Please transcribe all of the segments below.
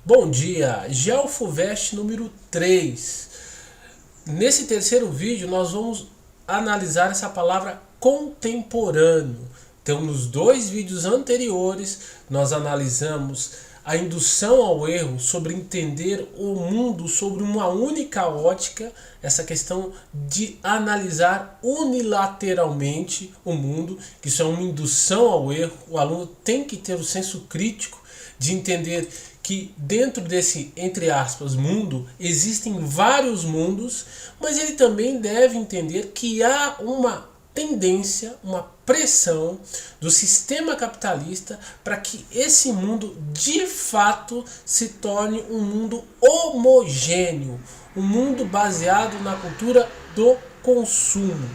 Bom dia, GeoFuVest número 3. Nesse terceiro vídeo nós vamos analisar essa palavra contemporâneo. Então nos dois vídeos anteriores nós analisamos a indução ao erro sobre entender o mundo sobre uma única ótica, essa questão de analisar unilateralmente o mundo, que isso é uma indução ao erro. O aluno tem que ter o senso crítico de entender que dentro desse, entre aspas, mundo, existem vários mundos, mas ele também deve entender que há uma tendência, uma pressão do sistema capitalista para que esse mundo de fato se torne um mundo homogêneo, um mundo baseado na cultura do consumo.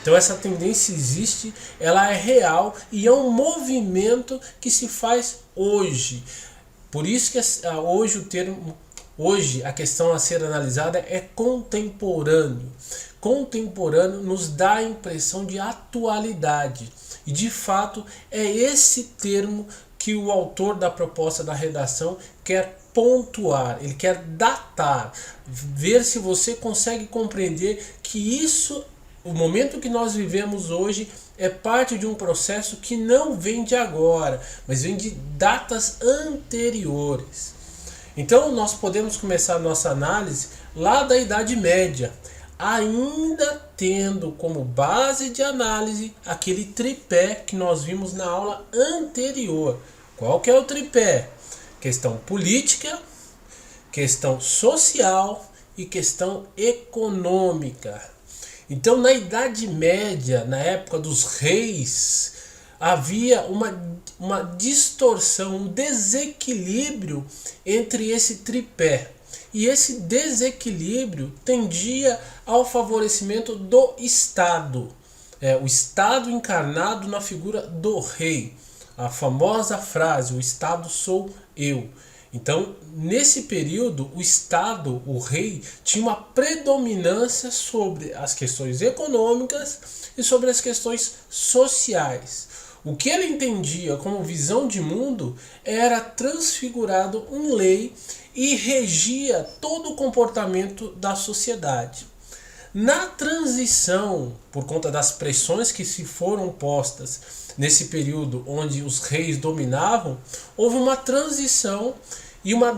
Então essa tendência existe, ela é real e é um movimento que se faz hoje. Por isso que hoje a questão a ser analisada é contemporâneo. Contemporâneo nos dá a impressão de atualidade. E de fato é esse termo que o autor da proposta da redação quer pontuar, ele quer datar, ver se você consegue compreender que isso, o momento que nós vivemos hoje, é parte de um processo que não vem de agora, mas vem de datas anteriores. Então nós podemos começar a nossa análise lá da Idade Média, ainda tendo como base de análise aquele tripé que nós vimos na aula anterior. Qual que é o tripé? Questão política, questão social e questão econômica. Então, na Idade Média, na época dos reis, havia uma distorção, um desequilíbrio entre esse tripé. E esse desequilíbrio tendia ao favorecimento do Estado. O Estado encarnado na figura do rei. A famosa frase, o Estado sou eu. Então, nesse período, o Estado, o rei, tinha uma predominância sobre as questões econômicas e sobre as questões sociais. O que ele entendia como visão de mundo era transfigurado em lei e regia todo o comportamento da sociedade. Na transição, por conta das pressões que se foram postas nesse período onde os reis dominavam, houve uma transição e uma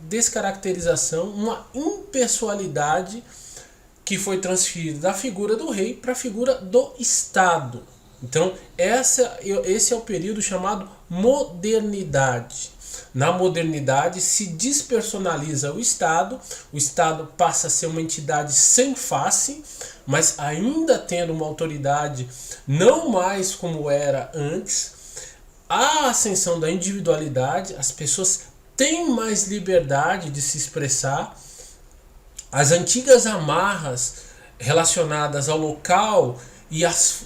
descaracterização, uma impessoalidade que foi transferida da figura do rei para a figura do Estado. Então esse é o período chamado modernidade. Na modernidade se despersonaliza o Estado passa a ser uma entidade sem face, mas ainda tendo uma autoridade não mais como era antes. Há a ascensão da individualidade, as pessoas têm mais liberdade de se expressar, as antigas amarras relacionadas ao local e as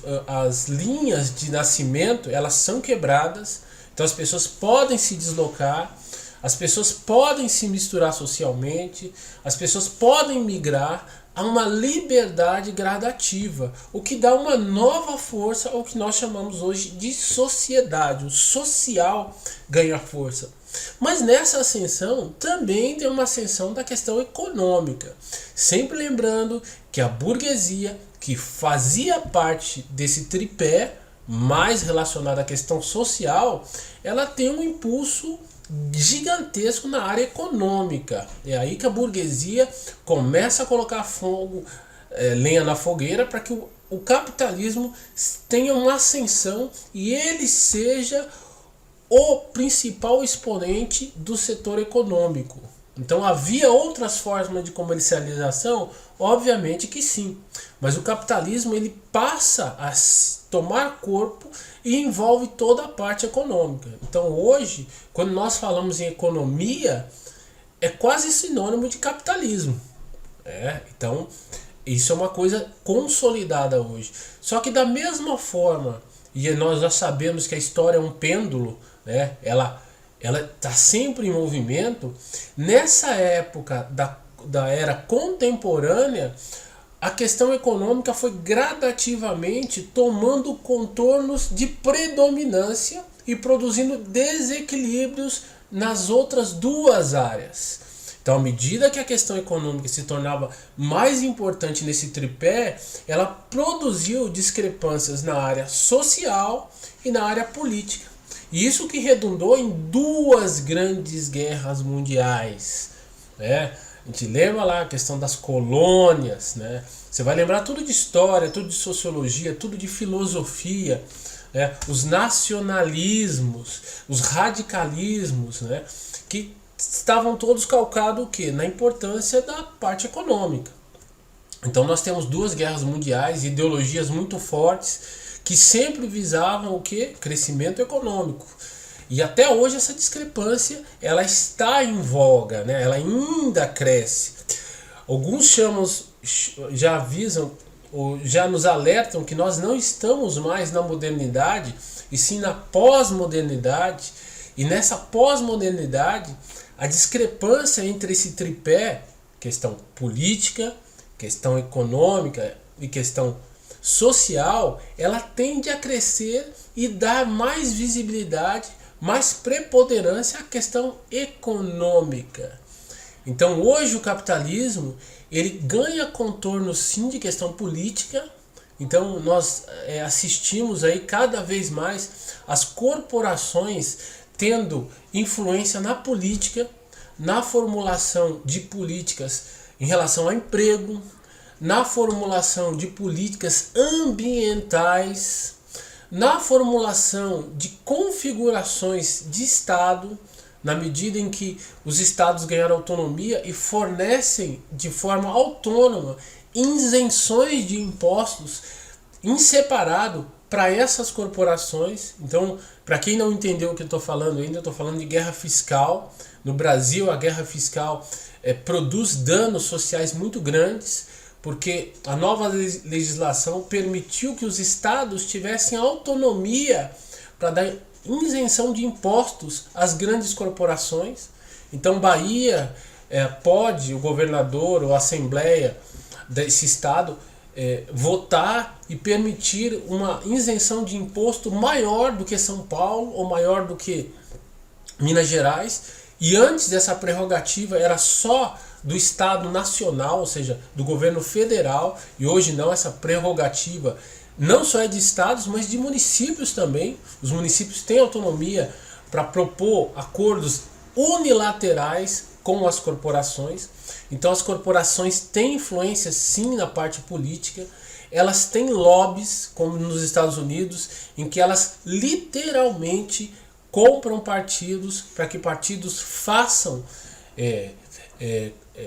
linhas de nascimento, elas são quebradas. Então as pessoas podem se deslocar, as pessoas podem se misturar socialmente, as pessoas podem migrar a uma liberdade gradativa, o que dá uma nova força ao que nós chamamos hoje de sociedade. O social ganha força. Mas nessa ascensão também tem uma ascensão da questão econômica. Sempre lembrando que a burguesia, que fazia parte desse tripé, mais relacionada à questão social, ela tem um impulso gigantesco na área econômica. É aí que a burguesia começa a colocar lenha na fogueira para que o capitalismo tenha uma ascensão e ele seja o principal exponente do setor econômico. Então havia outras formas de comercialização? Obviamente que sim. Mas o capitalismo ele passa a tomar corpo e envolve toda a parte econômica. Então hoje, quando nós falamos em economia, é quase sinônimo de capitalismo. Então isso é uma coisa consolidada hoje. Só que da mesma forma, e nós já sabemos que a história é um pêndulo, ela está sempre em movimento. Nessa época da era contemporânea, a questão econômica foi gradativamente tomando contornos de predominância e produzindo desequilíbrios nas outras duas áreas. Então, à medida que a questão econômica se tornava mais importante nesse tripé, ela produziu discrepâncias na área social e na área política. E isso que redundou em duas grandes guerras mundiais, né? A gente lembra lá a questão das colônias, né? Você vai lembrar tudo de história, tudo de sociologia, tudo de filosofia, né? Os nacionalismos, os radicalismos, né? Que estavam todos calcados o quê? Na importância da parte econômica. Então nós temos duas guerras mundiais, ideologias muito fortes que sempre visavam o quê? Crescimento econômico. E até hoje essa discrepância ela está em voga, né? Ela ainda cresce. Alguns já avisam ou já nos alertam que nós não estamos mais na modernidade, e sim na pós-modernidade. E nessa pós-modernidade, a discrepância entre esse tripé, questão política, questão econômica e questão social, ela tende a crescer e dar mais visibilidade, mais preponderância à questão econômica. Então hoje o capitalismo ele ganha contorno sim de questão política. Então nós assistimos aí cada vez mais as corporações tendo influência na política, na formulação de políticas em relação ao emprego, na formulação de políticas ambientais, na formulação de configurações de Estado, na medida em que os estados ganharam autonomia e fornecem de forma autônoma isenções de impostos em separado para essas corporações. Então, para quem não entendeu o que eu estou falando ainda, eu estou falando de guerra fiscal. No Brasil, a guerra fiscal produz danos sociais muito grandes, porque a nova legislação permitiu que os estados tivessem autonomia para dar isenção de impostos às grandes corporações. Então Bahia pode, o governador ou a assembleia desse estado votar e permitir uma isenção de imposto maior do que São Paulo ou maior do que Minas Gerais. E antes dessa prerrogativa era só do Estado nacional, ou seja, do governo federal, e hoje não, essa prerrogativa não só é de estados, mas de municípios também. Os municípios têm autonomia para propor acordos unilaterais com as corporações. Então as corporações têm influência sim na parte política. Elas têm lobbies, como nos Estados Unidos, em que elas literalmente compram partidos para que partidos façam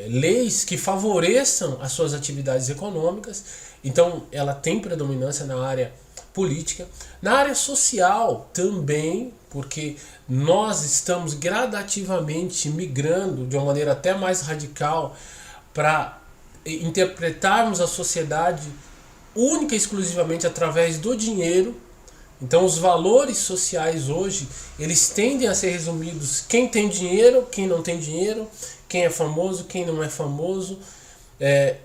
leis que favoreçam as suas atividades econômicas. Então ela tem predominância na área política. Na área social também, porque nós estamos gradativamente migrando de uma maneira até mais radical para interpretarmos a sociedade única e exclusivamente através do dinheiro. Então os valores sociais hoje, eles tendem a ser resumidos: quem tem dinheiro, quem não tem dinheiro, quem é famoso, quem não é famoso.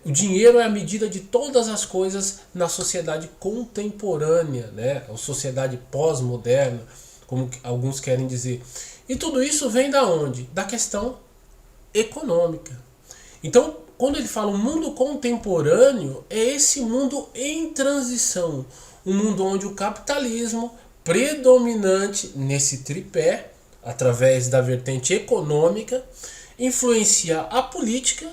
O dinheiro é a medida de todas as coisas na sociedade contemporânea, né? A sociedade pós-moderna, como alguns querem dizer. E tudo isso vem da onde? Da questão econômica. Então, quando ele fala o mundo contemporâneo, é esse mundo em transição. Um mundo onde o capitalismo predominante nesse tripé, através da vertente econômica, influencia a política,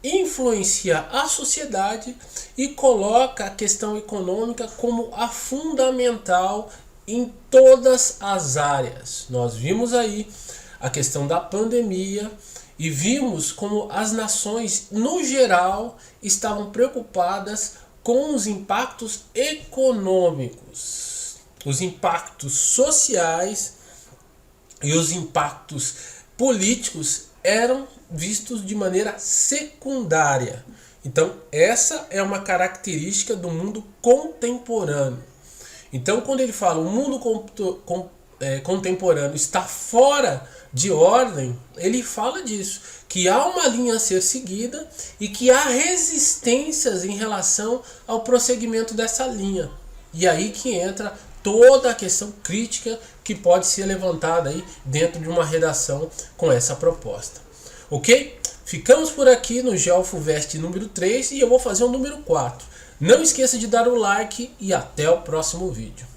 influencia a sociedade e coloca a questão econômica como a fundamental em todas as áreas. Nós vimos aí a questão da pandemia e vimos como as nações, no geral, estavam preocupadas com os impactos econômicos. Os impactos sociais e os impactos políticos eram vistos de maneira secundária. Então essa é uma característica do mundo contemporâneo. Então quando ele fala o mundo contemporâneo está fora de ordem, ele fala disso, que há uma linha a ser seguida e que há resistências em relação ao prosseguimento dessa linha. E aí que entra toda a questão crítica que pode ser levantada aí dentro de uma redação com essa proposta. Ok? Ficamos por aqui no GeoFuVest número 3 e eu vou fazer o número 4. Não esqueça de dar o like e até o próximo vídeo.